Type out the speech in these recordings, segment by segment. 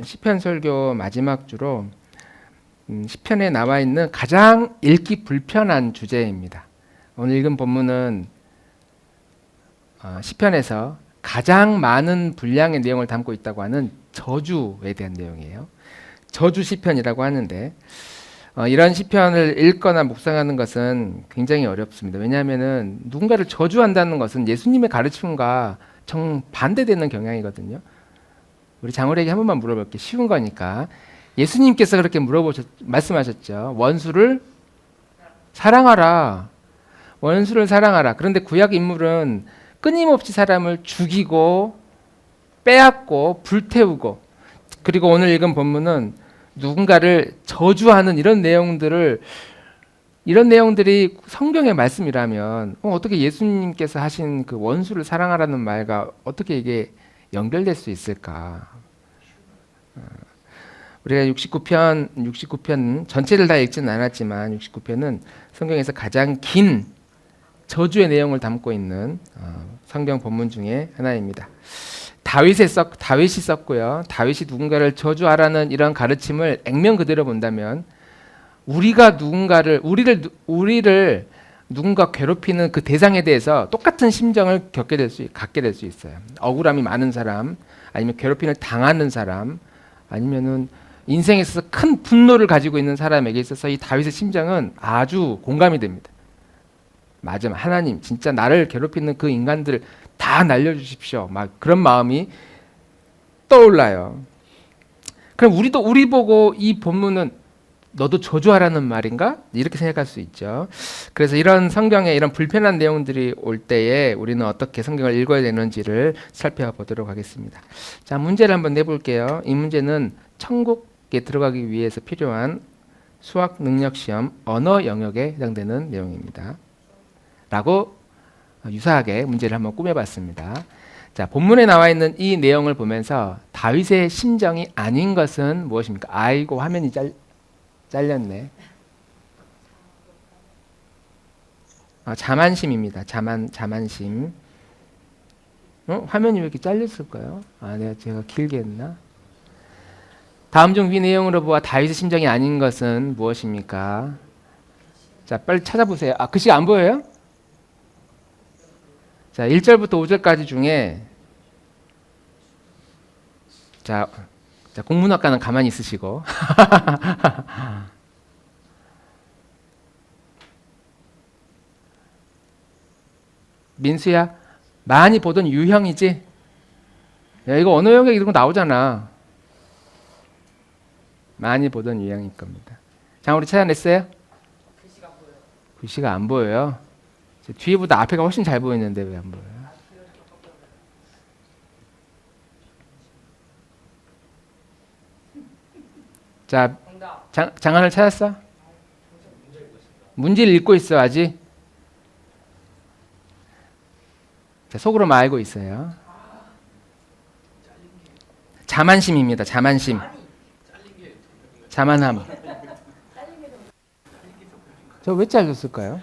시편 설교 마지막 주로 시편에 나와 있는 가장 읽기 불편한 주제입니다. 오늘 읽은 본문은 시편에서 가장 많은 분량의 내용을 담고 있다고 하는 저주에 대한 내용이에요. 저주 시편이라고 하는데 이런 시편을 읽거나 묵상하는 것은 굉장히 어렵습니다. 왜냐하면 누군가를 저주한다는 것은 예수님의 가르침과 정반대되는 경향이거든요. 우리 장호에게 한 번만 물어볼게요. 쉬운 거니까. 예수님께서 그렇게 말씀하셨죠. 원수를 사랑하라. 원수를 사랑하라. 그런데 구약 인물은 끊임없이 사람을 죽이고 빼앗고 불태우고, 그리고 오늘 읽은 본문은 누군가를 저주하는 이런 내용들이 성경의 말씀이라면 어떻게 예수님께서 하신 그 원수를 사랑하라는 말과 어떻게 이게 연결될 수 있을까? 우리가 69편 전체를 다 읽지는 않았지만 69편은 성경에서 가장 긴 저주의 내용을 담고 있는 성경 본문 중에 하나입니다. 다윗이 썼고요. 다윗이 누군가를 저주하라는 이런 가르침을 액면 그대로 본다면 우리를 누군가 괴롭히는 그 대상에 대해서 똑같은 심정을 갖게 될 수 있어요. 억울함이 많은 사람, 아니면 괴롭힘을 당하는 사람, 아니면은 인생에 있어서 큰 분노를 가지고 있는 사람에게 있어서 이 다윗의 심정은 아주 공감이 됩니다. 맞아, 하나님 진짜 나를 괴롭히는 그 인간들을 다 날려주십시오. 막 그런 마음이 떠올라요. 그럼 우리 보고 이 본문은 너도 저주하라는 말인가? 이렇게 생각할 수 있죠. 그래서 이런 성경에 이런 불편한 내용들이 올 때에 우리는 어떻게 성경을 읽어야 되는지를 살펴보도록 하겠습니다. 자, 문제를 한번 내볼게요. 이 문제는 천국에 들어가기 위해서 필요한 수학 능력 시험 언어 영역에 해당되는 내용입니다. 라고 유사하게 문제를 한번 꾸며봤습니다. 자, 본문에 나와 있는 이 내용을 보면서 다윗의 심정이 아닌 것은 무엇입니까? 아이고, 화면이 잘렸네. 자만심입니다. 자만심. 화면이 왜 이렇게 잘렸을까요? 제가 길게 했나? 다음 중 위 내용으로 보아 다윗의 심정이 아닌 것은 무엇입니까? 자, 빨리 찾아보세요. 글씨 안 보여요? 자, 1절부터 5절까지 중에 자, 공문학과는 가만히 있으시고 민수야, 많이 보던 유형이지? 야, 이거 언어 영역 이런 거 나오잖아. 많이 보던 유형일 겁니다. 자, 우리 찾아냈어요? 글씨가 안 보여요. 뒤에보다 앞에가 훨씬 잘 보이는데 왜 안 보여요? 자, 장안을 찾았어? 문제를 읽고 있어 아직? 자, 속으로만 알고 있어요. 자만심입니다. 자만심. 자만함. 저 왜 잘렸을까요?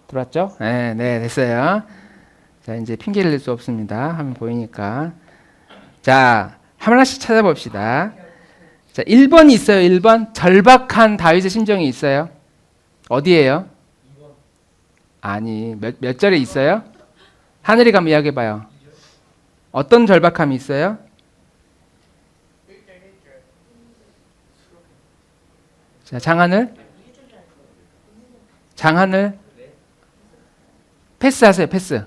들어왔죠? 네, 됐어요. 자, 이제 핑계를 낼 수 없습니다. 화면 보이니까. 자, 하나씩 찾아봅시다. 자, 1번이 있어요. 1번. 절박한 다윗의 심정이 있어요. 어디예요? 아니, 몇 절에 있어요? 하늘이가 한번 이야기해봐요. 어떤 절박함이 있어요? 자, 장하늘? 장하늘? 패스하세요, 패스.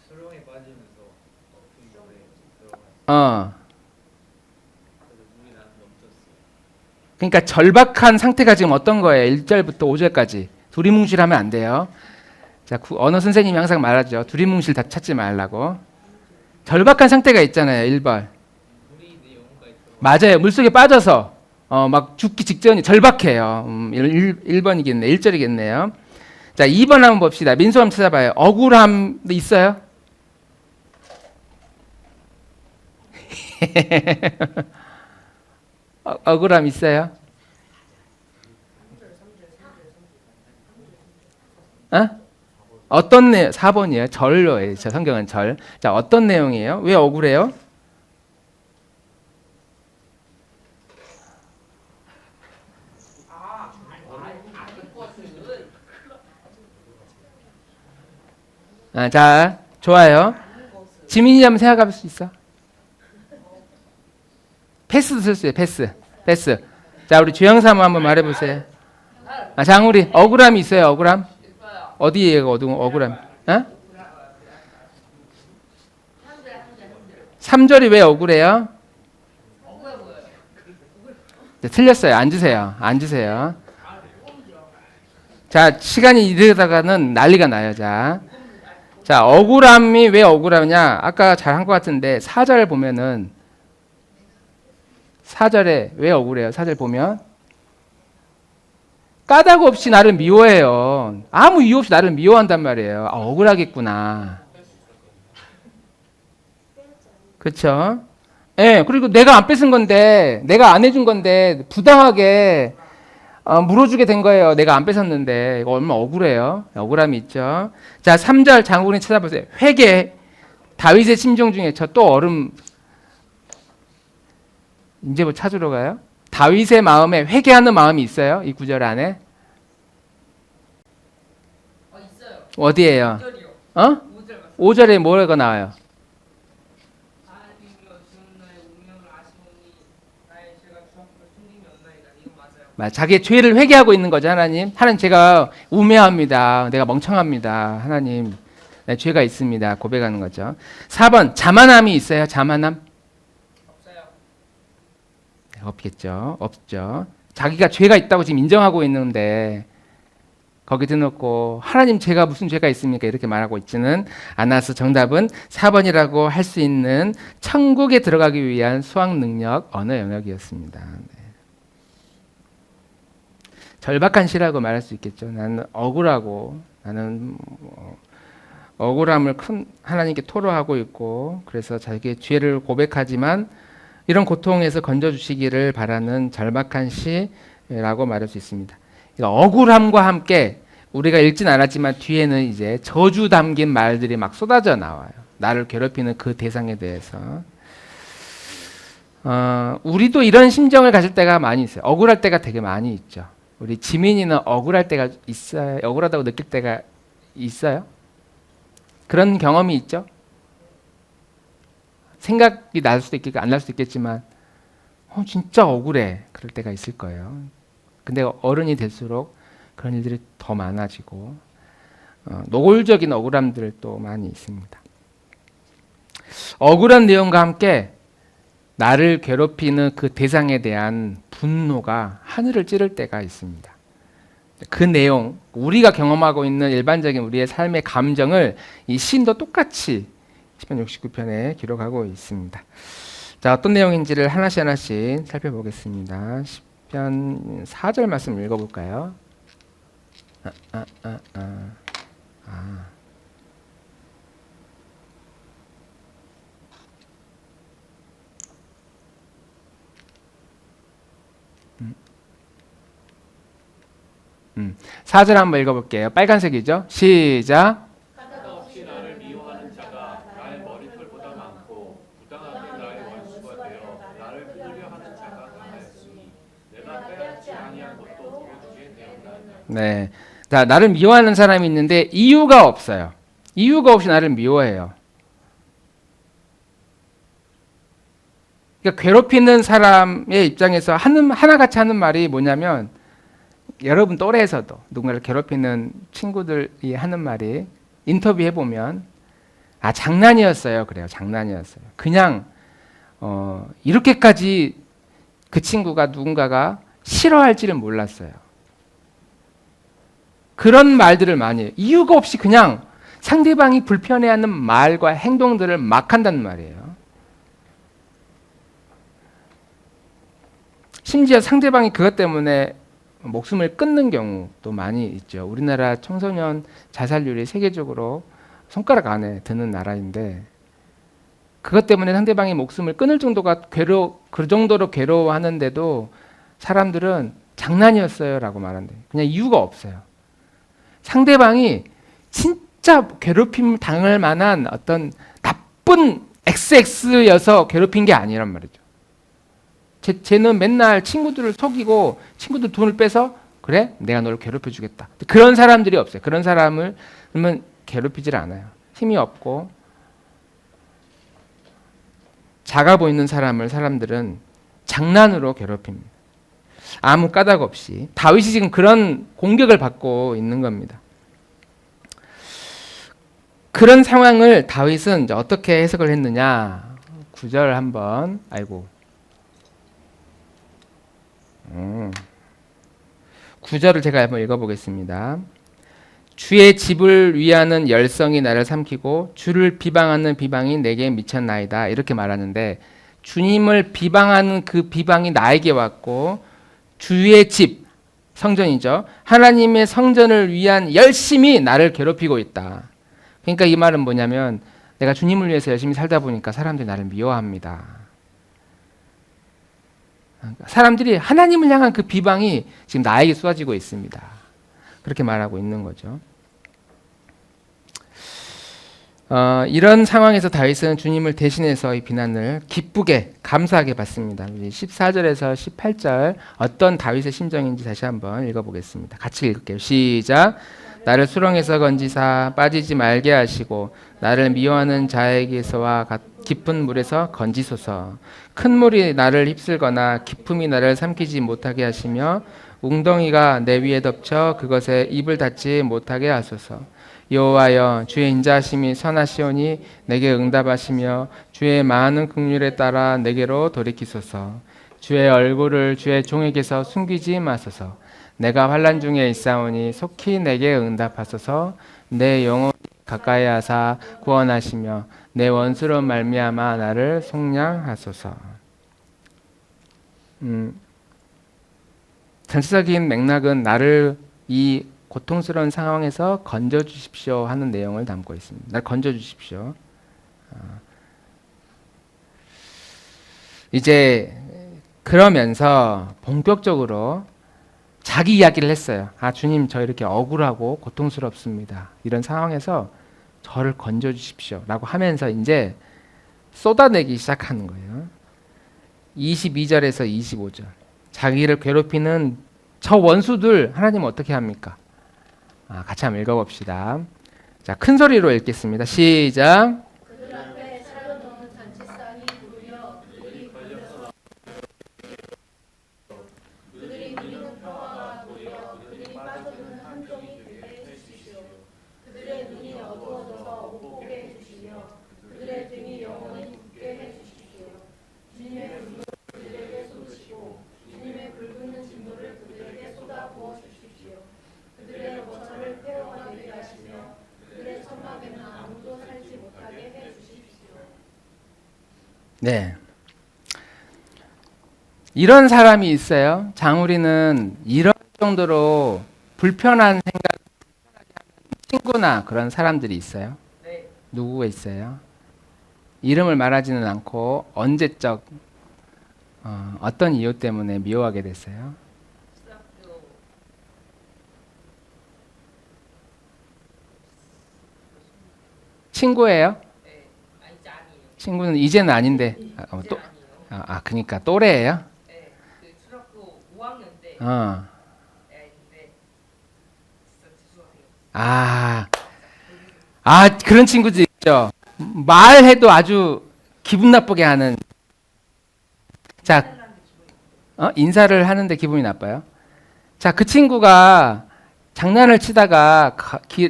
수렁에 빠지면서 물에 들어가서 물이 나는 넘쳤어요. 그러니까 절박한 상태가 지금 어떤 거예요? 1절부터 5절까지. 두리뭉실하면 안 돼요. 자, 언어 선생님이 항상 말하죠. 두리뭉실 다 찾지 말라고. 절박한 상태가 있잖아요. 1번. 물이 내 영혼까지 들어가. 맞아요. 물속에 빠져서 막 죽기 직전이 절박해요. 1번이겠네. 1절이겠네요. 자, 2번 한번 봅시다. 민수 한번 찾아봐요. 억울함도 있어요? 억울함 있어요? 어떤 내용? 4번이에요. 절로예요. 저 성경은 절. 자, 어떤 내용이에요? 왜 억울해요? 자, 좋아요. 지민이 한번 생각해 볼 수 있어? 패스도 쓸 수 있어요. 패스. 자, 우리 주영삼 한번 말해보세요. 장우리, 억울함이 있어요. 억울함? 어디에 억울함? 3절이 왜 억울해요? 네, 틀렸어요. 앉으세요. 자, 시간이 이러다가는 난리가 나요. 자, 억울함이 왜 억울하냐? 아까 잘 한 것 같은데 4절 보면은 4절에 왜 억울해요? 4절 보면 까닭 없이 나를 미워해요. 아무 이유 없이 나를 미워한단 말이에요. 억울하겠구나. 그렇죠? 예, 그리고 내가 안 뺏은 건데, 내가 안 해준 건데 부당하게 물어주게 된 거예요. 내가 안 뺏었는데. 이거 얼마나 억울해요. 억울함이 있죠. 자, 3절 장군이 찾아보세요. 회개. 다윗의 심정 중에 저 또 얼음 이제 뭐 찾으러 가요? 다윗의 마음에 회개하는 마음이 있어요? 이 구절 안에? 있어요. 어디에요? 5절이요. 5절에 뭐가 나와요? 하나님이여 지금 나의 운명을 아시오니 나의 죄가 주 앞으로 숨김이 없나이다. 이거 맞아요. 자기의 죄를 회개하고 있는 거죠. 하나님 제가 우매합니다. 내가 멍청합니다. 하나님 내 죄가 있습니다. 고백하는 거죠. 4번 자만함이 있어요. 자만함? 없어요. 없죠. 자기가 죄가 있다고 지금 인정하고 있는데 거기 대놓고 하나님 제가 무슨 죄가 있습니까? 이렇게 말하고 있지는 않아서 정답은 4번이라고 할 수 있는 천국에 들어가기 위한 수학 능력 언어 영역이었습니다. 네. 절박한 시라고 말할 수 있겠죠. 나는 억울하고 나는 억울함을 큰 하나님께 토로하고 있고 그래서 자기의 죄를 고백하지만 이런 고통에서 건져주시기를 바라는 절박한 시라고 말할 수 있습니다. 억울함과 함께 우리가 읽진 않았지만 뒤에는 이제 저주 담긴 말들이 막 쏟아져 나와요. 나를 괴롭히는 그 대상에 대해서. 우리도 이런 심정을 가질 때가 많이 있어요. 억울할 때가 되게 많이 있죠. 우리 지민이는 억울할 때가 있어요. 억울하다고 느낄 때가 있어요? 그런 경험이 있죠? 생각이 날 수도 있겠고 안 날 수도 있겠지만 진짜 억울해. 그럴 때가 있을 거예요. 근데 어른이 될수록 그런 일들이 더 많아지고 노골적인 억울함들 또 많이 있습니다. 억울한 내용과 함께 나를 괴롭히는 그 대상에 대한 분노가 하늘을 찌를 때가 있습니다. 그 내용, 우리가 경험하고 있는 일반적인 우리의 삶의 감정을 이 시인도 똑같이 시편 69편에 기록하고 있습니다. 자, 어떤 내용인지를 하나씩 살펴보겠습니다. 시편 4절 말씀 읽어볼까요? 사절 한번 읽어볼게요. 빨간색이죠? 시작. 없이 나를 미워하는 자가 나의 머리털보다 많고 부당하게 나의 원수가 되어 나를 두드려 하는 자가 많았으니 내가 빼앗지 아니한 것도 보여주게 되었나이다. 네. 자, 나를 미워하는 사람이 있는데 이유가 없어요. 이유가 없이 나를 미워해요. 그러니까 괴롭히는 사람의 입장에서 하나같이 하는 말이 뭐냐면, 여러분 또래에서도 누군가를 괴롭히는 친구들이 하는 말이, 인터뷰해보면 장난이었어요. 그래요. 장난이었어요. 그냥 이렇게까지 그 친구가 누군가가 싫어할지를 몰랐어요. 그런 말들을 많이 해요. 이유가 없이 그냥 상대방이 불편해하는 말과 행동들을 막 한단 말이에요. 심지어 상대방이 그것 때문에 목숨을 끊는 경우도 많이 있죠. 우리나라 청소년 자살률이 세계적으로 손가락 안에 드는 나라인데, 그것 때문에 상대방이 목숨을 끊을 정도가 그 정도로 괴로워하는데도 사람들은 장난이었어요라고 말한대. 그냥 이유가 없어요. 상대방이 진짜 괴롭힘 당할 만한 어떤 나쁜 XX여서 괴롭힌 게 아니란 말이죠. 쟤는 맨날 친구들을 속이고 친구들 돈을 빼서 그래? 내가 너를 괴롭혀 주겠다. 그런 사람들이 없어요. 그런 사람을 그러면 괴롭히질 않아요. 힘이 없고 작아 보이는 사람들은 장난으로 괴롭힙니다. 아무 까닭 없이. 다윗이 지금 그런 공격을 받고 있는 겁니다. 그런 상황을 다윗은 이제 어떻게 해석을 했느냐? 9절 한번. 아이고. 9절을 제가 한번 읽어보겠습니다. 주의 집을 위하는 열성이 나를 삼키고 주를 비방하는 비방이 내게 미쳤나이다. 이렇게 말하는데, 주님을 비방하는 그 비방이 나에게 왔고, 주의 집, 성전이죠. 하나님의 성전을 위한 열심이 나를 괴롭히고 있다. 그러니까 이 말은 뭐냐면, 내가 주님을 위해서 열심히 살다 보니까 사람들이 나를 미워합니다. 사람들이 하나님을 향한 그 비방이 지금 나에게 쏟아지고 있습니다. 그렇게 말하고 있는 거죠. 이런 상황에서 다윗은 주님을 대신해서 이 비난을 기쁘게 감사하게 받습니다. 14절에서 18절 어떤 다윗의 심정인지 다시 한번 읽어보겠습니다. 같이 읽을게요. 시작. 나를 수렁에서 건지사 빠지지 말게 하시고 나를 미워하는 자에게서와 깊은 물에서 건지소서. 큰 물이 나를 휩쓸거나 깊음이 나를 삼키지 못하게 하시며 웅덩이가 내 위에 덮쳐 그것에 입을 닫지 못하게 하소서. 여호와여, 주의 인자하심이 선하시오니 내게 응답하시며 주의 많은 긍휼에 따라 내게로 돌이키소서. 주의 얼굴을 주의 종에게서 숨기지 마소서. 내가 환난 중에 있사오니 속히 내게 응답하소서. 내 영혼이 가까이 하사 구원하시며 내 원수로 말미암아 나를 속량하소서. 전체적인 맥락은 나를 이 고통스러운 상황에서 건져주십시오 하는 내용을 담고 있습니다. 날 건져주십시오. 이제 그러면서 본격적으로 자기 이야기를 했어요. 주님, 저 이렇게 억울하고 고통스럽습니다. 이런 상황에서 저를 건져주십시오 라고 하면서 이제 쏟아내기 시작하는 거예요. 22절에서 25절. 자기를 괴롭히는 저 원수들 하나님은 어떻게 합니까? 같이 한번 읽어봅시다. 자, 큰 소리로 읽겠습니다. 시작. 그들 앞에 차려놓은 잔치상이 부르려 그들이 누리는 평화가 도리어 그들이 빠져드는 함정이 되게 해주시오. 그들의 눈이 어두워져서 못 보게 해주시며 그들의 등이 영원히 굳게 해주십시오. 주님의 분노를 그들에게 쏟으시고 주님의 불붙는 진노를 그들에게 쏟아 부어 주십시오. 그들의 원천을 폐허하게 하시며 그들의 천막에는 아무도 살지 못하게 해 주십시오. 네. 이런 사람이 있어요. 장우리는 이런 정도로 불편한 생각, 친구나 그런 사람들이 있어요. 네. 누구가 있어요? 이름을 말하지는 않고 언제적 어떤 이유 때문에 미워하게 됐어요? 수학교 친구예요? 네. 이제 아니에요. 친구는 이제는 아닌데 이제 또 아니에요. 그러니까 또래예요? 네. 그 수학교 5학년 때 어. 애인데 진짜 재수가 되게 아, 그런 친구들 있죠. 말해도 아주 기분 나쁘게 하는. 자, 인사를 하는데 기분이 나빠요. 자, 그 친구가 장난을 치다가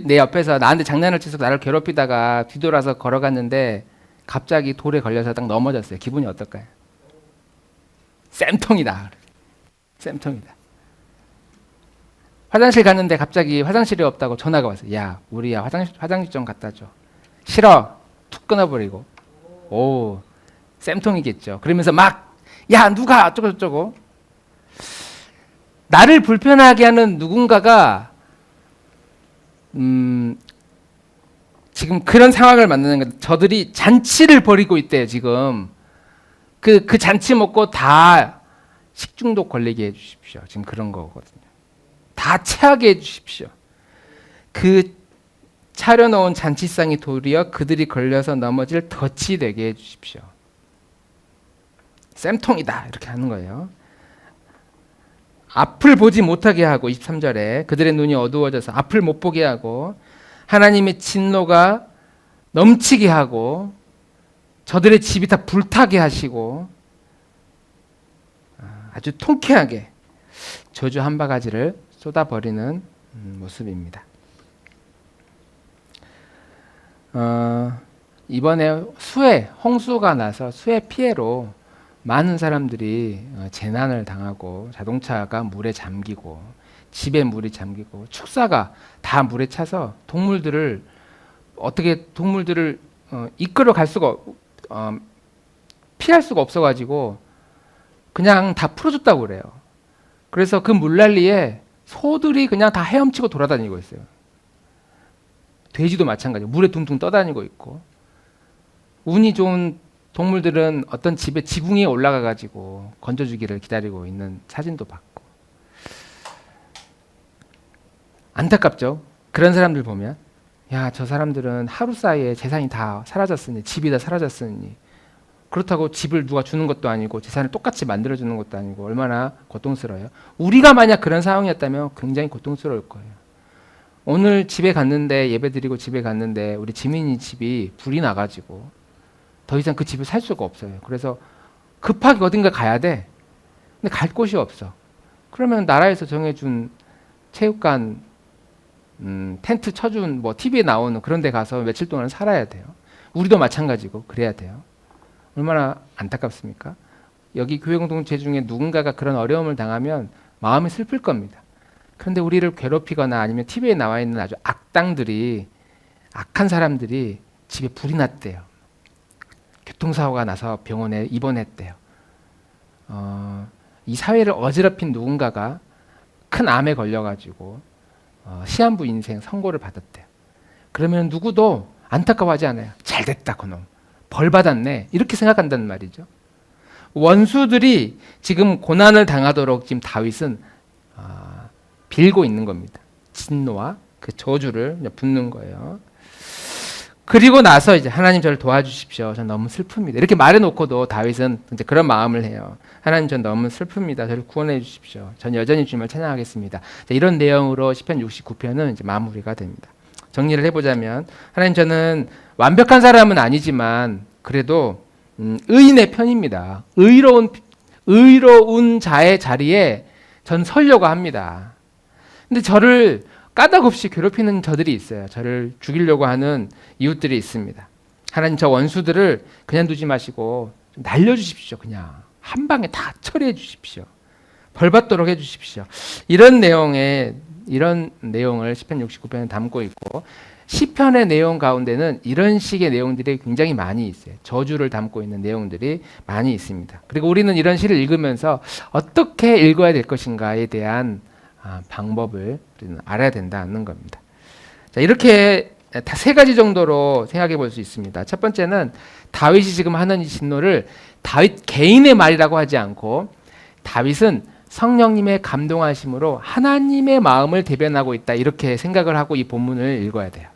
내 옆에서 나한테 장난을 치서 나를 괴롭히다가 뒤돌아서 걸어갔는데 갑자기 돌에 걸려서 딱 넘어졌어요. 기분이 어떨까요? 쌤통이다. 쌤통이다. 화장실 갔는데 갑자기 화장실이 없다고 전화가 왔어요. 야, 우리야 화장실 좀 갖다 줘. 싫어. 툭 끊어버리고. 오, 쌤통이겠죠. 그러면서 막 야, 누가 어쩌고 나를 불편하게 하는 누군가가 지금 그런 상황을 만드는 거예요. 저들이 잔치를 벌이고 있대요. 지금 그 잔치 먹고 다 식중독 걸리게 해주십시오. 지금 그런 거거든요. 다 체하게 해주십시오. 그 차려놓은 잔치상이 도리어 그들이 걸려서 넘어질 덫이 되게 해주십시오. 쌤통이다 이렇게 하는 거예요. 앞을 보지 못하게 하고 23절에 그들의 눈이 어두워져서 앞을 못 보게 하고 하나님의 진노가 넘치게 하고 저들의 집이 다 불타게 하시고 아주 통쾌하게 저주 한 바가지를 쏟아버리는 모습입니다. 이번에 홍수가 나서 수해 피해로 많은 사람들이 재난을 당하고 자동차가 물에 잠기고 집에 물이 잠기고 축사가 다 물에 차서 동물들을 이끌어 갈 수가 피할 수가 없어가지고 그냥 다 풀어줬다고 그래요. 그래서 그 물난리에 소들이 그냥 다 헤엄치고 돌아다니고 있어요. 돼지도 마찬가지고 물에 둥둥 떠다니고 있고 운이 좋은 동물들은 어떤 집에 지붕 위에 올라가 가지고 건져주기를 기다리고 있는 사진도 봤고 안타깝죠. 그런 사람들 보면 야, 저 사람들은 하루 사이에 재산이 다 사라졌으니 집이 다 사라졌으니 그렇다고 집을 누가 주는 것도 아니고 재산을 똑같이 만들어주는 것도 아니고 얼마나 고통스러워요. 우리가 만약 그런 상황이었다면 굉장히 고통스러울 거예요. 오늘 집에 갔는데 예배드리고 집에 갔는데 우리 지민이 집이 불이 나가지고 더 이상 그 집에 살 수가 없어요. 그래서 급하게 어딘가 가야 돼. 근데 갈 곳이 없어. 그러면 나라에서 정해준 체육관 텐트 쳐준 뭐 TV에 나오는 그런 데 가서 며칠 동안 살아야 돼요. 우리도 마찬가지고 그래야 돼요. 얼마나 안타깝습니까? 여기 교회 공동체 중에 누군가가 그런 어려움을 당하면 마음이 슬플 겁니다. 그런데 우리를 괴롭히거나 아니면 TV에 나와 있는 아주 악한 사람들이 집에 불이 났대요. 교통사고가 나서 병원에 입원했대요. 이 사회를 어지럽힌 누군가가 큰 암에 걸려가지고 시한부 인생 선고를 받았대요. 그러면 누구도 안타까워하지 않아요. 잘됐다 그놈. 벌 받았네. 이렇게 생각한다는 말이죠. 원수들이 지금 고난을 당하도록 지금 다윗은 빌고 있는 겁니다. 진노와 그 저주를 붓는 거예요. 그리고 나서 이제 하나님 저를 도와주십시오. 전 너무 슬픕니다. 이렇게 말해놓고도 다윗은 이제 그런 마음을 해요. 하나님 전 너무 슬픕니다. 저를 구원해 주십시오. 전 여전히 주님을 찬양하겠습니다. 이런 내용으로 시편 69편은 이제 마무리가 됩니다. 정리를 해보자면 하나님 저는 완벽한 사람은 아니지만 그래도 의인의 편입니다. 의로운 자의 자리에 전 서려고 합니다. 근데 저를 까닭없이 괴롭히는 저들이 있어요. 저를 죽이려고 하는 이웃들이 있습니다. 하나님 저 원수들을 그냥 두지 마시고 좀 날려주십시오. 그냥 한 방에 다 처리해 주십시오. 벌받도록 해주십시오. 이런 내용을 시편 69편에 담고 있고 시편의 내용 가운데는 이런 식의 내용들이 굉장히 많이 있어요. 저주를 담고 있는 내용들이 많이 있습니다. 그리고 우리는 이런 시를 읽으면서 어떻게 읽어야 될 것인가에 대한 방법을 우리는 알아야 된다는 겁니다. 자, 이렇게 다 세 가지 정도로 생각해 볼 수 있습니다. 첫 번째는 다윗이 지금 하는 이 진노를 다윗 개인의 말이라고 하지 않고 다윗은 성령님의 감동하심으로 하나님의 마음을 대변하고 있다. 이렇게 생각을 하고 이 본문을 읽어야 돼요.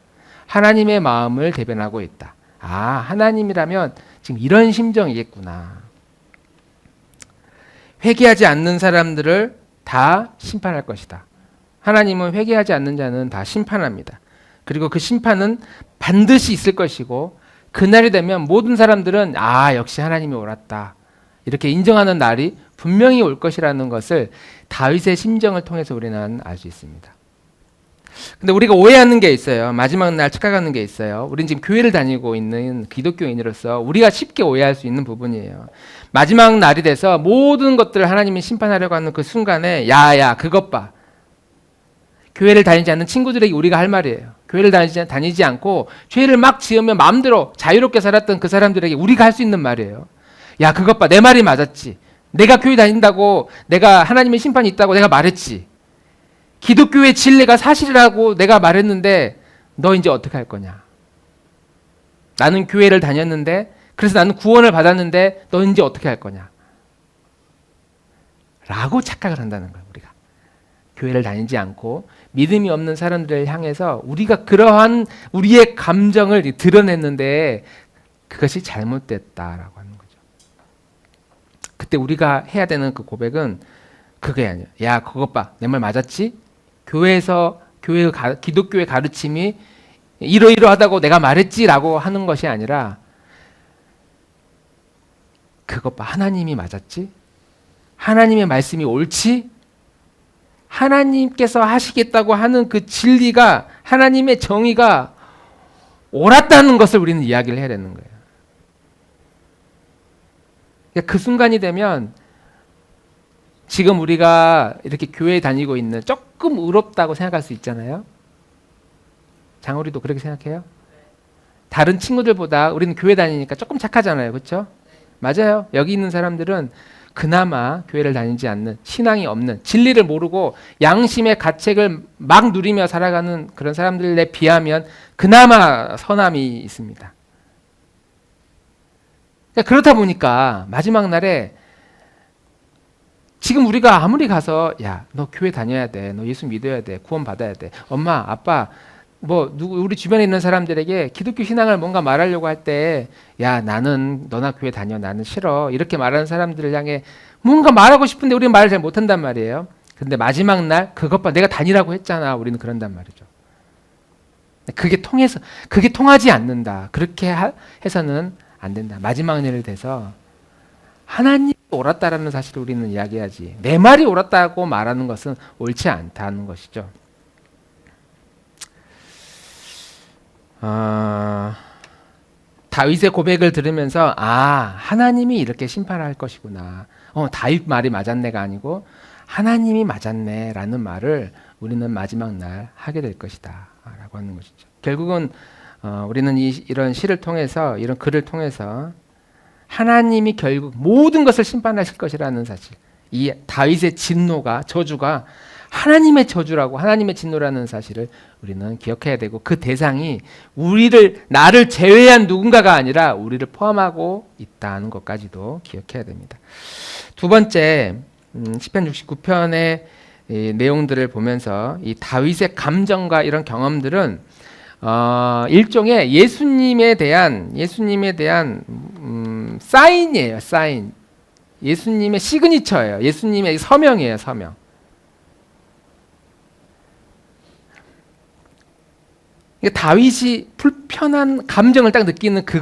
하나님의 마음을 대변하고 있다. 하나님이라면 지금 이런 심정이겠구나. 회개하지 않는 사람들을 다 심판할 것이다. 하나님은 회개하지 않는 자는 다 심판합니다. 그리고 그 심판은 반드시 있을 것이고 그날이 되면 모든 사람들은 역시 하나님이 옳았다 이렇게 인정하는 날이 분명히 올 것이라는 것을 다윗의 심정을 통해서 우리는 알 수 있습니다. 근데 우리가 오해하는 게 있어요. 마지막 날 착각하는 게 있어요. 우린 지금 교회를 다니고 있는 기독교인으로서 우리가 쉽게 오해할 수 있는 부분이에요. 마지막 날이 돼서 모든 것들을 하나님이 심판하려고 하는 그 순간에 야야 그것 봐. 교회를 다니지 않는 친구들에게 우리가 할 말이에요. 교회를 다니지 않고 죄를 막 지으며 마음대로 자유롭게 살았던 그 사람들에게 우리가 할 수 있는 말이에요. 야 그것 봐. 내 말이 맞았지. 내가 교회 다닌다고 내가 하나님의 심판이 있다고 내가 말했지. 기독교의 진리가 사실이라고 내가 말했는데 너 이제 어떻게 할 거냐. 나는 교회를 다녔는데 그래서 나는 구원을 받았는데 너 이제 어떻게 할 거냐. 라고 착각을 한다는 거예요. 우리가 교회를 다니지 않고 믿음이 없는 사람들을 향해서 우리가 그러한 우리의 감정을 드러냈는데 그것이 잘못됐다라고 하는 거죠. 그때 우리가 해야 되는 그 고백은 그게 아니야. 야 그것 봐. 내 말 맞았지? 기독교의 가르침이 이러이러하다고 내가 말했지라고 하는 것이 아니라 그것 봐. 하나님이 맞았지? 하나님의 말씀이 옳지? 하나님께서 하시겠다고 하는 그 진리가 하나님의 정의가 옳았다는 것을 우리는 이야기를 해야 되는 거예요. 그 순간이 되면 지금 우리가 이렇게 교회에 다니고 있는 조금 의롭다고 생각할 수 있잖아요. 장우리도 그렇게 생각해요? 다른 친구들보다 우리는 교회 다니니까 조금 착하잖아요. 그렇죠? 맞아요. 여기 있는 사람들은 그나마 교회를 다니지 않는 신앙이 없는 진리를 모르고 양심의 가책을 막 누리며 살아가는 그런 사람들에 비하면 그나마 선함이 있습니다. 그렇다 보니까 마지막 날에 지금 우리가 아무리 가서 야, 너 교회 다녀야 돼. 너 예수 믿어야 돼. 구원 받아야 돼. 엄마, 아빠, 우리 주변에 있는 사람들에게 기독교 신앙을 뭔가 말하려고 할 때 야, 나는 너나 교회 다녀. 나는 싫어. 이렇게 말하는 사람들을 향해 뭔가 말하고 싶은데 우리는 말을 잘 못한단 말이에요. 근데 마지막 날 그것 봐. 내가 다니라고 했잖아. 우리는 그런단 말이죠. 그게 통하지 않는다. 그렇게 해서는 안 된다. 마지막 날이 돼서 하나님이 옳았다라는 사실을 우리는 이야기하지 내 말이 옳았다고 말하는 것은 옳지 않다는 것이죠. 다윗의 고백을 들으면서 하나님이 이렇게 심판할 것이구나. 다윗 말이 맞았네가 아니고 하나님이 맞았네라는 말을 우리는 마지막 날 하게 될 것이다 라고 하는 것이죠. 결국은 우리는 이런 시를 통해서 이런 글을 통해서 하나님이 결국 모든 것을 심판하실 것이라는 사실, 이 다윗의 진노가 저주가 하나님의 저주라고 하나님의 진노라는 사실을 우리는 기억해야 되고 그 대상이 나를 제외한 누군가가 아니라 우리를 포함하고 있다는 것까지도 기억해야 됩니다. 두 번째 시편 69편의 내용들을 보면서 이 다윗의 감정과 이런 경험들은 일종의 예수님에 대한 사인이에요. 사인. 예수님의 시그니처예요. 예수님의 서명이에요. 서명. 다윗이 불편한 감정을 딱 느끼는 그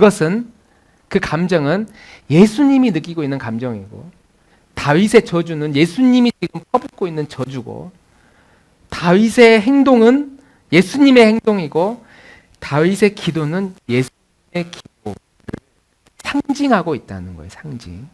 감정은 예수님이 느끼고 있는 감정이고, 다윗의 저주는 예수님이 지금 퍼붓고 있는 저주고, 다윗의 행동은 예수님의 행동이고, 다윗의 기도는 예수님의 기도를 상징하고 있다는 거예요. 상징.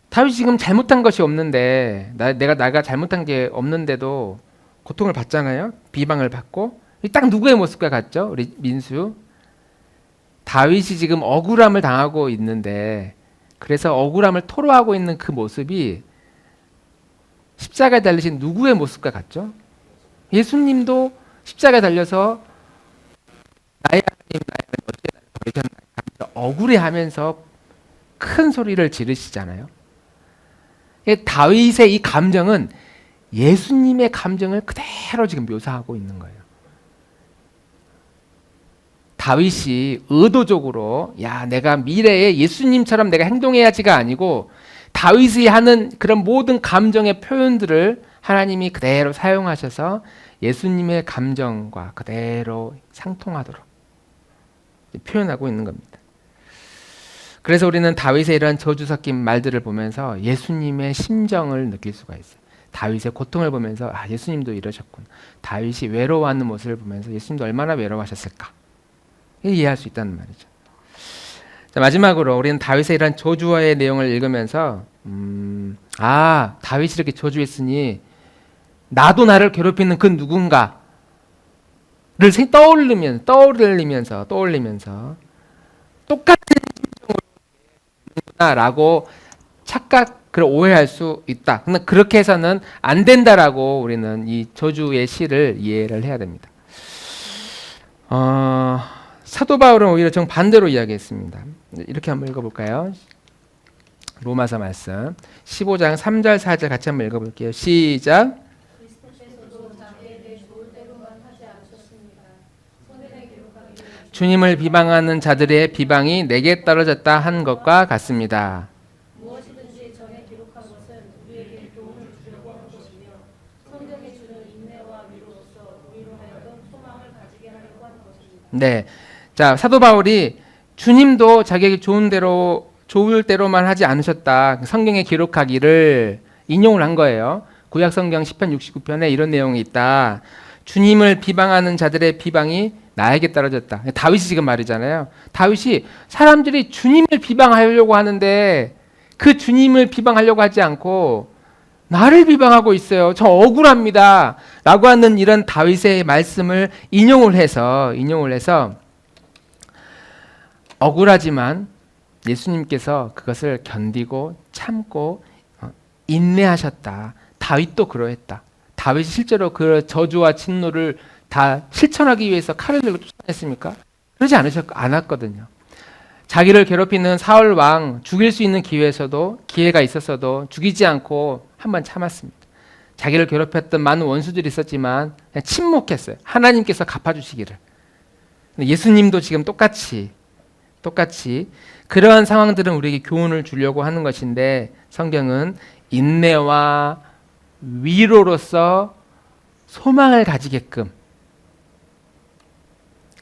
다윗이 지금 잘못한 것이 없는데 내가 잘못한 게 없는데도 고통을 받잖아요. 비방을 받고. 딱 누구의 모습과 같죠? 우리 민수. 다윗이 지금 억울함을 당하고 있는데 그래서 억울함을 토로하고 있는 그 모습이 십자가에 달리신 누구의 모습과 같죠? 예수님도 십자가에 달려서 나의 하나님 어찌 나를 버리셨나요? 억울해하면서 큰 소리를 지르시잖아요. 다윗의 이 감정은 예수님의 감정을 그대로 지금 묘사하고 있는 거예요. 다윗이 의도적으로 내가 미래에 예수님처럼 내가 행동해야지가 아니고 다윗이 하는 그런 모든 감정의 표현들을 하나님이 그대로 사용하셔서 예수님의 감정과 그대로 상통하도록 표현하고 있는 겁니다. 그래서 우리는 다윗의 이러한 저주 섞인 말들을 보면서 예수님의 심정을 느낄 수가 있어요. 다윗의 고통을 보면서 예수님도 이러셨군. 다윗이 외로워하는 모습을 보면서 예수님도 얼마나 외로워하셨을까 이해할 수 있다는 말이죠. 자, 마지막으로 우리는 다윗의 이러한 저주의 내용을 읽으면서 다윗이 이렇게 저주했으니 나도 나를 괴롭히는 그 누군가를 떠올리면서 똑같은 라고 착각을 오해할 수 있다. 근데 그렇게 해서는 안 된다라고 우리는 이 저주의 시를 이해를 해야 됩니다. 사도 바울은 오히려 정반대로 이야기했습니다. 이렇게 한번 읽어볼까요? 로마서 말씀 15장 3절 4절 같이 한번 읽어볼게요. 시작. 주님을 비방하는 자들의 비방이 내게 떨어졌다 한 것과 같습니다. 무엇이든지 전에 기록한 것은 우리에게 교훈을 주려고 한 것이며 성경이 주는 인내와 위로로서 우리로 하여금 소망을 가지게 하려고 한 것입니다. 네, 자 사도 바울이 주님도 자기에게 좋을 대로만 하지 않으셨다. 성경에 기록하기를 인용을 한 거예요. 구약 성경 10편 69편에 이런 내용이 있다. 주님을 비방하는 자들의 비방이 나에게 떨어졌다. 다윗이 지금 말이잖아요. 다윗이 사람들이 주님을 비방하려고 하는데 그 주님을 비방하려고 하지 않고 나를 비방하고 있어요. 저 억울합니다. 라고 하는 이런 다윗의 말씀을 인용을 해서 억울하지만 예수님께서 그것을 견디고 참고 인내하셨다. 다윗도 그러했다. 다윗이 실제로 그 저주와 진노를 다 실천하기 위해서 칼을 들고 쫓아냈습니까? 그러지 않았거든요. 자기를 괴롭히는 사울 왕 죽일 수 있는 기회가 있었어도 죽이지 않고 한번 참았습니다. 자기를 괴롭혔던 많은 원수들이 있었지만 그냥 침묵했어요. 하나님께서 갚아주시기를. 예수님도 지금 똑같이 그러한 상황들은 우리에게 교훈을 주려고 하는 것인데 성경은 인내와 위로로서 소망을 가지게끔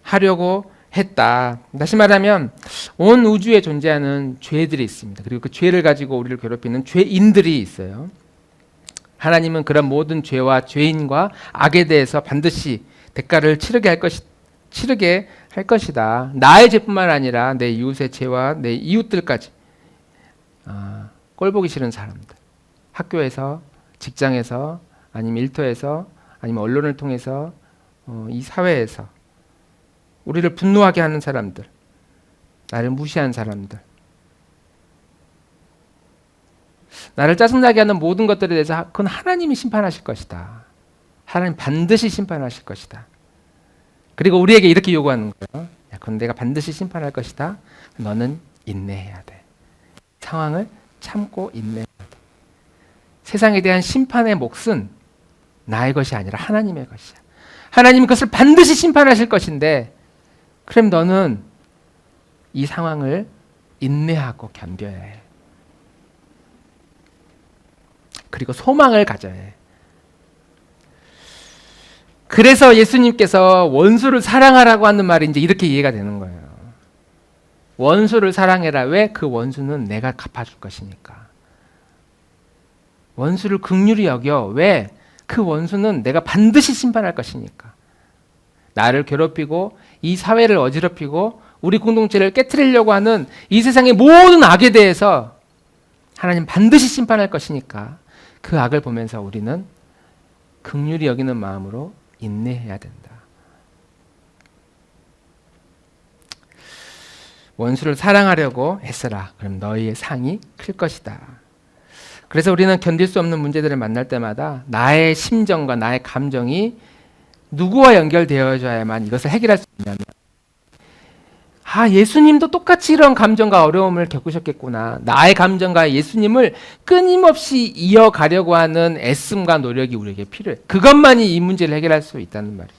하려고 했다. 다시 말하면 온 우주에 존재하는 죄들이 있습니다. 그리고 그 죄를 가지고 우리를 괴롭히는 죄인들이 있어요. 하나님은 그런 모든 죄와 죄인과 악에 대해서 반드시 대가를 치르게 할 것이다. 나의 죄뿐만 아니라 내 이웃의 죄와 내 이웃들까지 꼴보기 싫은 사람들, 학교에서, 직장에서, 아니면 일터에서, 아니면 언론을 통해서 이 사회에서 우리를 분노하게 하는 사람들, 나를 무시한 사람들, 나를 짜증나게 하는 모든 것들에 대해서 그건 하나님이 심판하실 것이다. 하나님 반드시 심판하실 것이다. 그리고 우리에게 이렇게 요구하는 거예요. 그건 내가 반드시 심판할 것이다. 너는 인내해야 돼. 상황을 참고 인내해야 돼. 세상에 대한 심판의 몫은 나의 것이 아니라 하나님의 것이야. 하나님은 그것을 반드시 심판하실 것인데 그럼 너는 이 상황을 인내하고 견뎌야 해. 그리고 소망을 가져야 해. 그래서 예수님께서 원수를 사랑하라고 하는 말이 이제 이렇게 이해가 되는 거예요. 원수를 사랑해라. 왜? 그 원수는 내가 갚아줄 것이니까. 원수를 긍휼히 여겨. 왜? 그 원수는 내가 반드시 심판할 것이니까. 나를 괴롭히고 이 사회를 어지럽히고 우리 공동체를 깨트리려고 하는 이 세상의 모든 악에 대해서 하나님 반드시 심판할 것이니까 그 악을 보면서 우리는 긍휼히 여기는 마음으로 인내해야 된다. 원수를 사랑하려고 애쓰라. 그럼 너희의 상이 클 것이다. 그래서 우리는 견딜 수 없는 문제들을 만날 때마다 나의 심정과 나의 감정이 누구와 연결되어져야만 이것을 해결할 수 있냐면 예수님도 똑같이 이런 감정과 어려움을 겪으셨겠구나. 나의 감정과 예수님을 끊임없이 이어가려고 하는 애씀과 노력이 우리에게 필요해. 그것만이 이 문제를 해결할 수 있다는 말이죠.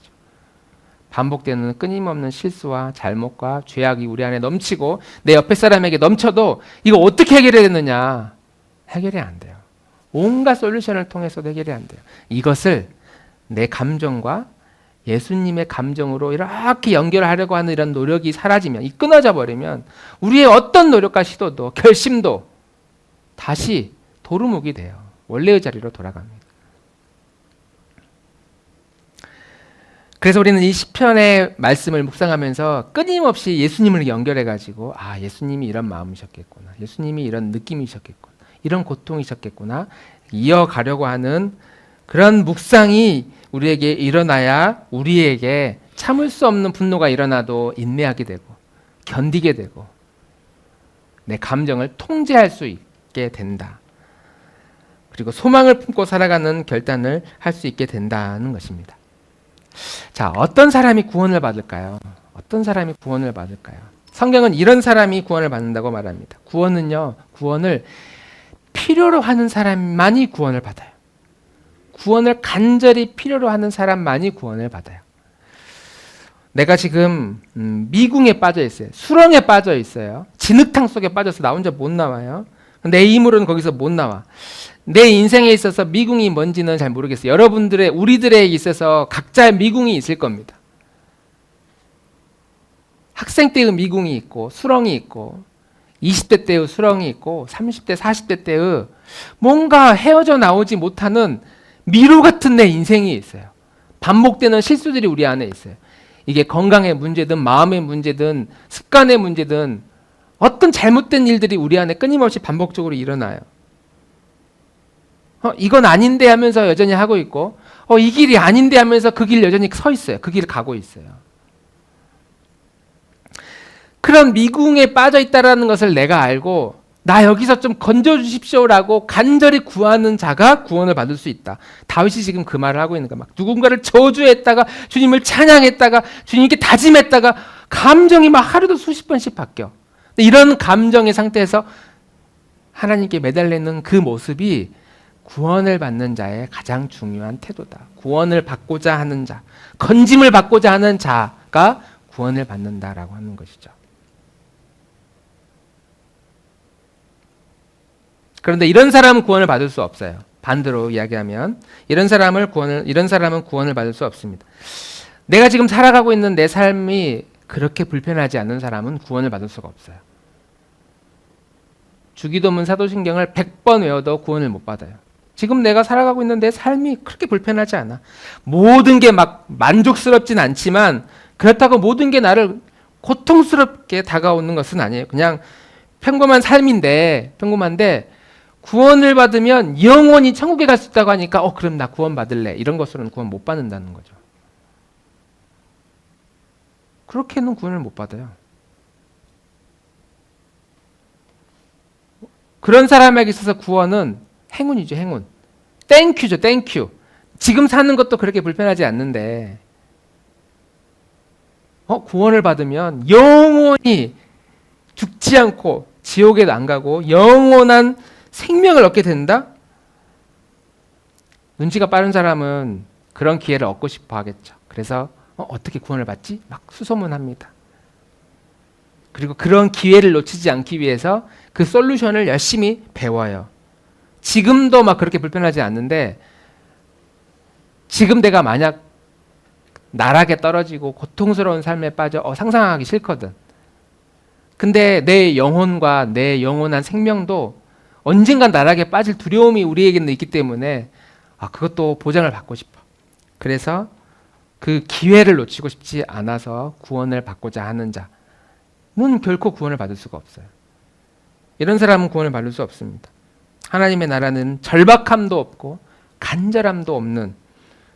반복되는 끊임없는 실수와 잘못과 죄악이 우리 안에 넘치고 내 옆에 사람에게 넘쳐도 이거 어떻게 해결해야 되느냐. 해결이 안 돼요. 온갖 솔루션을 통해서도 해결이 안 돼요. 이것을 내 감정과 예수님의 감정으로 이렇게 연결하려고 하는 이런 노력이 사라지면, 끊어져 버리면 우리의 어떤 노력과 시도도 결심도 다시 도루묵이 돼요. 원래의 자리로 돌아갑니다. 그래서 우리는 이 시편의 말씀을 묵상하면서 끊임없이 예수님을 연결해가지고 예수님이 이런 마음이셨겠구나, 예수님이 이런 느낌이셨겠구나, 이런 고통이셨겠구나 이어가려고 하는 그런 묵상이 우리에게 일어나야 우리에게 참을 수 없는 분노가 일어나도 인내하게 되고 견디게 되고 내 감정을 통제할 수 있게 된다. 그리고 소망을 품고 살아가는 결단을 할 수 있게 된다는 것입니다. 자, 어떤 사람이 구원을 받을까요? 어떤 사람이 구원을 받을까요? 성경은 이런 사람이 구원을 받는다고 말합니다. 구원을 필요로 하는 사람만이 구원을 받아요. 구원을 간절히 필요로 하는 사람만이 구원을 받아요. 내가 지금 미궁에 빠져 있어요. 수렁에 빠져 있어요. 진흙탕 속에 빠져서 나 혼자 못 나와요. 내 힘으로는 거기서 못 나와. 내 인생에 있어서 미궁이 뭔지는 잘 모르겠어요. 우리들에 있어서 각자의 미궁이 있을 겁니다. 학생 때의 미궁이 있고 수렁이 있고 20대 때의 수렁이 있고 30대 40대 때의 뭔가 헤어져 나오지 못하는 미로 같은 내 인생이 있어요. 반복되는 실수들이 우리 안에 있어요. 이게 건강의 문제든 마음의 문제든 습관의 문제든 어떤 잘못된 일들이 우리 안에 끊임없이 반복적으로 일어나요. 이건 아닌데 하면서 여전히 하고 있고 이 길이 아닌데 하면서 그 길 여전히 서 있어요. 그 길을 가고 있어요. 그런 미궁에 빠져 있다라는 것을 내가 알고 나 여기서 좀 건져주십시오라고 간절히 구하는 자가 구원을 받을 수 있다. 다윗이 지금 그 말을 하고 있는 거야. 막 누군가를 저주했다가 주님을 찬양했다가 주님께 다짐했다가 감정이 막 하루도 수십 번씩 바뀌어. 근데 이런 감정의 상태에서 하나님께 매달리는 그 모습이 구원을 받는 자의 가장 중요한 태도다. 구원을 받고자 하는 자, 건짐을 받고자 하는 자가 구원을 받는다라고 하는 것이죠. 그런데 이런 사람은 구원을 받을 수 없어요. 반대로 이야기하면 이런 사람은 구원을 받을 수 없습니다. 내가 지금 살아가고 있는 내 삶이 그렇게 불편하지 않은 사람은 구원을 받을 수가 없어요. 주기도문 사도신경을 100번 외워도 구원을 못 받아요. 지금 내가 살아가고 있는 내 삶이 그렇게 불편하지 않아. 모든 게 막 만족스럽진 않지만 그렇다고 모든 게 나를 고통스럽게 다가오는 것은 아니에요. 그냥 평범한 삶인데 구원을 받으면 영원히 천국에 갈 수 있다고 하니까 그럼 나 구원 받을래. 이런 것으로는 구원 못 받는다는 거죠. 그렇게는 구원을 못 받아요. 그런 사람에게 있어서 구원은 행운이죠, 행운. 땡큐죠, 땡큐. 지금 사는 것도 그렇게 불편하지 않는데 구원을 받으면 영원히 죽지 않고 지옥에도 안 가고 영원한 생명을 얻게 된다? 눈치가 빠른 사람은 그런 기회를 얻고 싶어 하겠죠. 그래서 어떻게 구원을 받지? 막 수소문합니다. 그리고 그런 기회를 놓치지 않기 위해서 그 솔루션을 열심히 배워요. 지금도 막 그렇게 불편하지 않는데 지금 내가 만약 나락에 떨어지고 고통스러운 삶에 빠져 상상하기 싫거든. 근데 내 영혼과 내 영원한 생명도 언젠간 나락에 빠질 두려움이 우리에게는 있기 때문에 그것도 보장을 받고 싶어. 그래서 그 기회를 놓치고 싶지 않아서 구원을 받고자 하는 자는 결코 구원을 받을 수가 없어요. 이런 사람은 구원을 받을 수 없습니다. 하나님의 나라는 절박함도 없고 간절함도 없는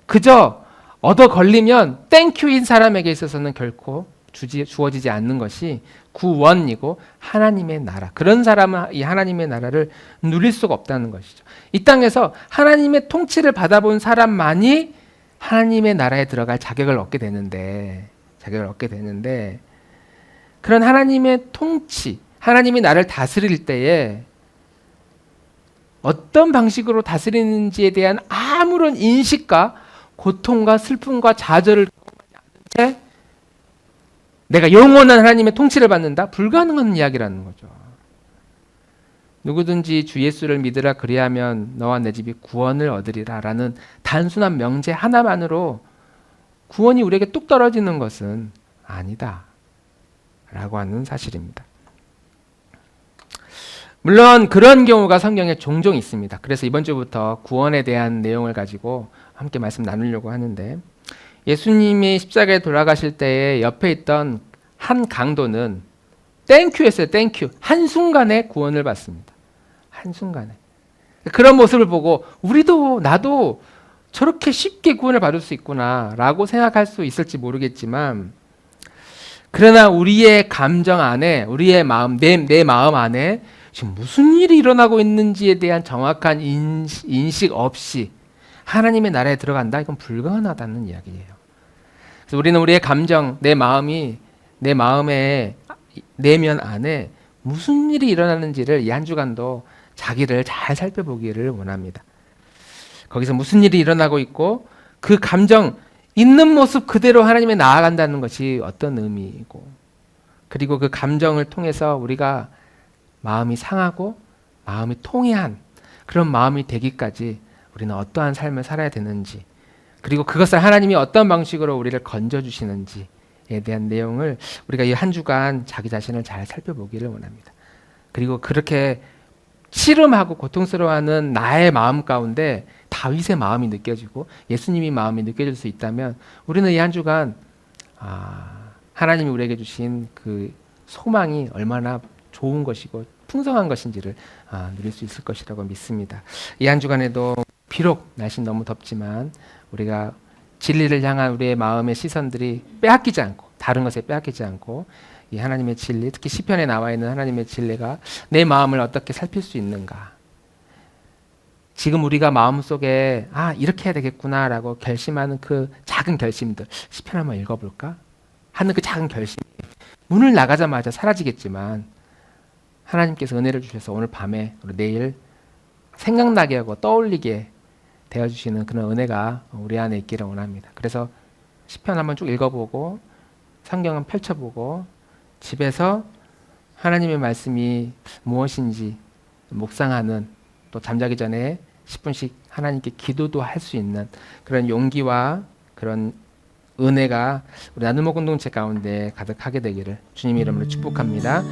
그저 얻어 걸리면 땡큐인 사람에게 있어서는 결코 주어지지 않는 것이 구원이고 하나님의 나라. 그런 사람은 이 하나님의 나라를 누릴 수가 없다는 것이죠. 이 땅에서 하나님의 통치를 받아본 사람만이 하나님의 나라에 들어갈 자격을 얻게 되는데 그런 하나님의 통치, 하나님이 나를 다스릴 때에 어떤 방식으로 다스리는지에 대한 아무런 인식과 고통과 슬픔과 좌절을 겪지 않은 채 내가 영원한 하나님의 통치를 받는다? 불가능한 이야기라는 거죠. 누구든지 주 예수를 믿으라 그리하면 너와 내 집이 구원을 얻으리라 라는 단순한 명제 하나만으로 구원이 우리에게 뚝 떨어지는 것은 아니다 라고 하는 사실입니다. 물론 그런 경우가 성경에 종종 있습니다. 그래서 이번 주부터 구원에 대한 내용을 가지고 함께 말씀 나누려고 하는데, 예수님이 십자가에 돌아가실 때에 옆에 있던 한 강도는 땡큐 했어요. 땡큐. 한순간에 구원을 받습니다. 한순간에. 그런 모습을 보고 우리도 나도 저렇게 쉽게 구원을 받을 수 있구나 라고 생각할 수 있을지 모르겠지만, 그러나 우리의 감정 안에, 우리의 마음, 내 마음 안에 지금 무슨 일이 일어나고 있는지에 대한 정확한 인식 없이 하나님의 나라에 들어간다? 이건 불가능하다는 이야기예요. 그래서 우리는 우리의 감정, 내 마음이 내 마음의 내면 안에 무슨 일이 일어나는지를 이 한 주간도 자기를 잘 살펴보기를 원합니다. 거기서 무슨 일이 일어나고 있고 그 감정 있는 모습 그대로 하나님에 나아간다는 것이 어떤 의미이고, 그리고 그 감정을 통해서 우리가 마음이 상하고 마음이 통해한 그런 마음이 되기까지 우리는 어떠한 삶을 살아야 되는지, 그리고 그것을 하나님이 어떤 방식으로 우리를 건져주시는지에 대한 내용을 우리가 이 한 주간 자기 자신을 잘 살펴보기를 원합니다. 그리고 그렇게 씨름하고 고통스러워하는 나의 마음 가운데 다윗의 마음이 느껴지고 예수님의 마음이 느껴질 수 있다면, 우리는 이 한 주간 하나님이 우리에게 주신 그 소망이 얼마나 좋은 것이고 풍성한 것인지를 누릴 수 있을 것이라고 믿습니다. 이 한 주간에도 비록 날씨는 너무 덥지만 우리가 진리를 향한 우리의 마음의 시선들이 빼앗기지 않고, 다른 것에 빼앗기지 않고 이 하나님의 진리, 특히 시편에 나와 있는 하나님의 진리가 내 마음을 어떻게 살필 수 있는가, 지금 우리가 마음속에 이렇게 해야 되겠구나라고 결심하는 그 작은 결심들, 시편 한번 읽어볼까 하는 그 작은 결심이 문을 나가자마자 사라지겠지만, 하나님께서 은혜를 주셔서 오늘 밤에 내일 생각나게 하고 떠올리게 되어주시는 그런 은혜가 우리 안에 있기를 원합니다. 그래서 시편 한번 쭉 읽어보고 성경은 펼쳐보고 집에서 하나님의 말씀이 무엇인지 묵상하는, 또 잠자기 전에 10분씩 하나님께 기도도 할 수 있는 그런 용기와 그런 은혜가 우리 나눔목 공동체 가운데 가득하게 되기를 주님의 이름으로 축복합니다.